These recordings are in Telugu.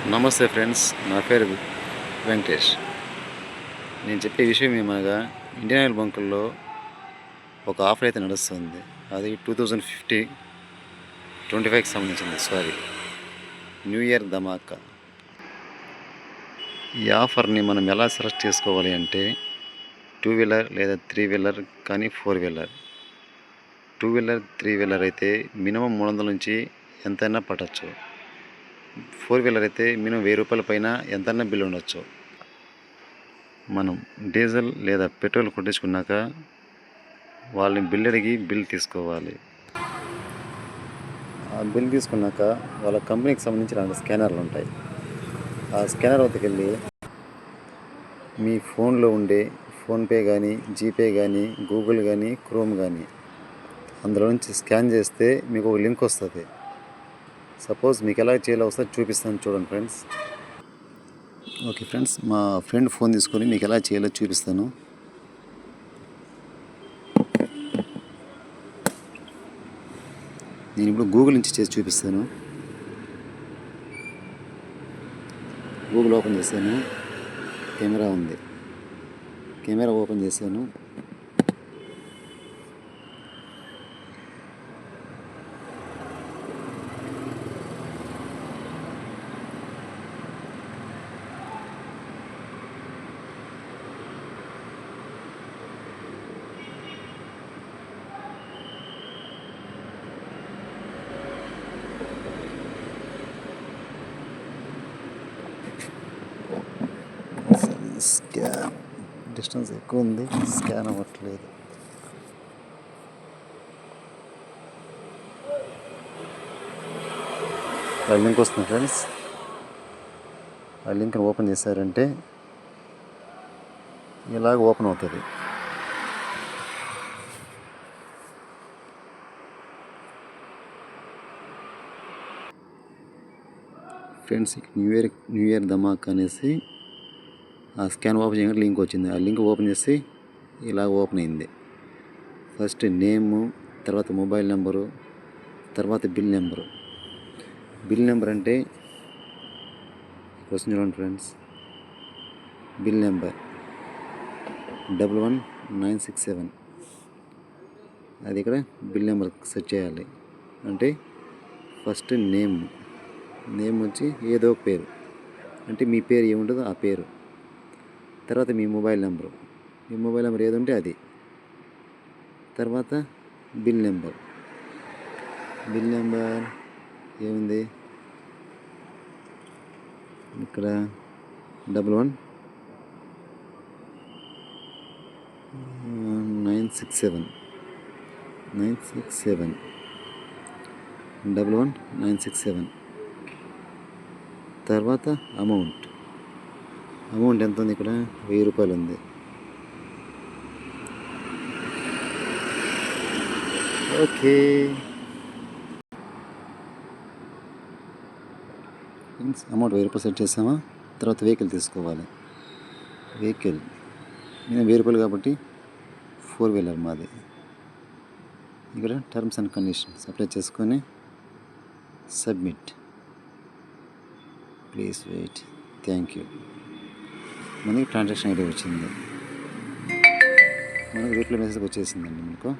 నమస్తే ఫ్రెండ్స్, నా పేరు వెంకటేష్. నేను చెప్పే విషయం ఏమనగా, ఇండియన్ ఆయిల్ బంకుల్లో ఒక ఆఫర్ అయితే నడుస్తుంది. అది 2025కి సంబంధించింది. న్యూ ఇయర్ ధమాకా. ఈ ఆఫర్ని మనం ఎలా సెలెక్ట్ చేసుకోవాలి అంటే, టూ వీలర్ లేదా త్రీ వీలర్ కానీ four wheeler. Two wheeler, three wheeler అయితే మినిమం 300 నుంచి ఎంతైనా పట్టచ్చు. ఫోర్ వీలర్ అయితే మినిమం 1000 రూపాయల పైన ఎంతైనా బిల్ ఉండొచ్చు. మనం డీజిల్ లేదా పెట్రోల్ కొట్టించుకున్నాక వాళ్ళని బిల్ అడిగి బిల్ తీసుకోవాలి. ఆ బిల్ తీసుకున్నాక వాళ్ళ కంపెనీకి సంబంధించిన స్కానర్లు ఉంటాయి. ఆ స్కానర్ వద్దకు వెళ్ళి మీ ఫోన్లో ఉండే ఫోన్పే కానీ, జీపే కానీ, గూగుల్ కానీ, క్రోమ్ కానీ అందులో నుంచి స్కాన్ చేస్తే మీకు ఒక లింక్ వస్తుంది. సపోజ్ మీకు ఎలా చేయాలో ఒకసారి చూపిస్తాను, చూడండి ఫ్రెండ్స్. ఓకే ఫ్రెండ్స్, మా ఫ్రెండ్ ఫోన్ తీసుకొని మీకు ఎలా చేయాలో చూపిస్తాను. నేను ఇప్పుడు గూగుల్ నుంచి చేసి చూపిస్తాను. గూగుల్ ఓపెన్ చేశాను, కెమెరా ఉంది. కెమెరా ఓపెన్ చేశాను. స్కాన్ డిస్టెన్స్ ఎక్కువ ఉంది, స్కాన్ అవ్వట్లేదు. ఆ లింక్ వస్తుంది ఫ్రెండ్స్. ఆ లింక్ని ఓపెన్ చేశారంటే ఇలాగ ఓపెన్ అవుతుంది. ఫ్రెండ్స్, న్యూ ఇయర్ ధమాక్ అనేసి ఆ స్కాన్ ఓపెన్ చేయగానే లింక్ వచ్చింది. ఆ లింక్ ఓపెన్ చేసి ఇలా ఓపెన్ అయింది. ఫస్ట్ నేము, తర్వాత మొబైల్ నెంబరు, తర్వాత బిల్ నెంబరు. బిల్ నెంబర్ అంటే క్వశ్చన్ చూడండి ఫ్రెండ్స్. Bill number 11967. అది ఇక్కడ బిల్ నెంబర్ సెట్ చేయాలి. అంటే ఫస్ట్ నేమ్ వచ్చి ఏదో ఒక పేరు, అంటే మీ పేరు ఏముంటుందో ఆ పేరు. తర్వాత మీ మొబైల్ నెంబరు ఏది ఉంటే అది. తర్వాత బిల్ నెంబర్ ఏముంది ఇక్కడ 11967. 11967. తర్వాత అమౌంట్ ఎంత ఉంది ఇక్కడ? 1000 రూపాయలు ఉంది. ఓకే అమౌంట్ 1000 రూపాయలు సెట్ చేసామా? తర్వాత వెహికల్ తీసుకోవాలి. నేను 1000 రూపాయలు కాబట్టి ఫోర్ వీలర్ మాది. ఇక్కడ టర్మ్స్ అండ్ కండిషన్స్ అప్లై చేసుకొని submit. Please wait. Thank you. మనకి ట్రాన్సాక్షన్ ఐడి వచ్చింది. మనకు రిప్లై మెసేజ్ వచ్చేసిందండి మనకు.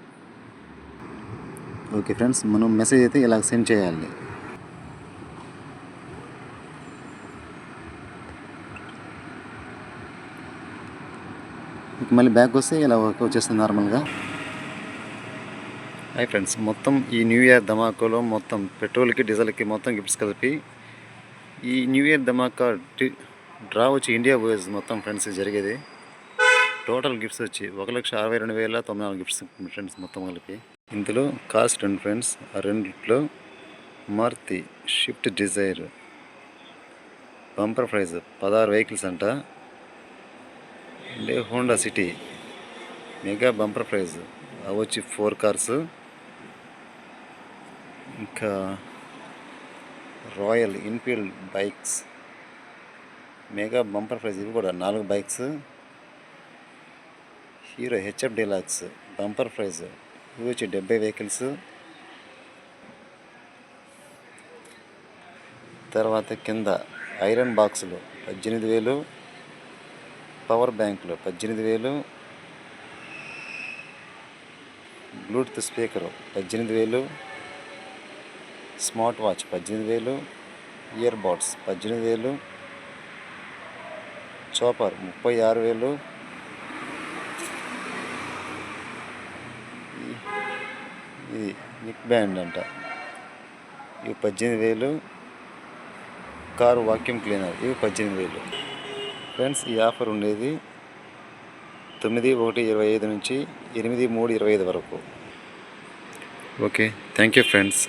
ఓకే ఫ్రెండ్స్, మనం మెసేజ్ అయితే ఇలా సెండ్ చేయాలి. మళ్ళీ బ్యాక్ వస్తే ఇలా వచ్చేస్తుంది నార్మల్గా. హాయ్ ఫ్రెండ్స్, మొత్తం ఈ న్యూ ఇయర్ ధమాకాలో మొత్తం పెట్రోల్కి, డీజిల్కి మొత్తం గిఫ్ట్స్ కలిపి ఈ న్యూ ఇయర్ ధమాకా డ్రా వచ్చి ఇండియా వైజ్ మొత్తం ఫ్రెండ్స్ జరిగేది. టోటల్ గిఫ్ట్స్ వచ్చి 1,62,904 గిఫ్ట్స్ ఫ్రెండ్స్ మొత్తం కలిపి. ఇందులో కార్స్ రెండు ఫ్రెండ్స్. ఆ రెండిట్లో Maruti Swift Dzire bumper prize 16 vehicles అంట. అంటే Honda City mega bumper prize అవి వచ్చి 4 కార్స్. ఇంకా Royal Enfield bikes mega bumper prize ఇవి కూడా 4 bikes. Hero HF Deluxe bumper prize ఇవి వచ్చి 70 వెహికల్స్. తర్వాత కింద ఐరన్ బాక్సులు 18,000, పవర్ బ్యాంకులు 18,000, Bluetooth speaker 18,000, smart watch 18,000, ear buds 18,000, chopper 36,000, ఇది నిక్ బ్యాండ్ అంట, ఇవి 18,000, కారు వాక్యూమ్ క్లీనర్ ఇవి 18,000. ఫ్రెండ్స్, ఈ ఆఫర్ ఉండేది 9/1/25 నుంచి 8/3/25 వరకు. Okay, thank you friends.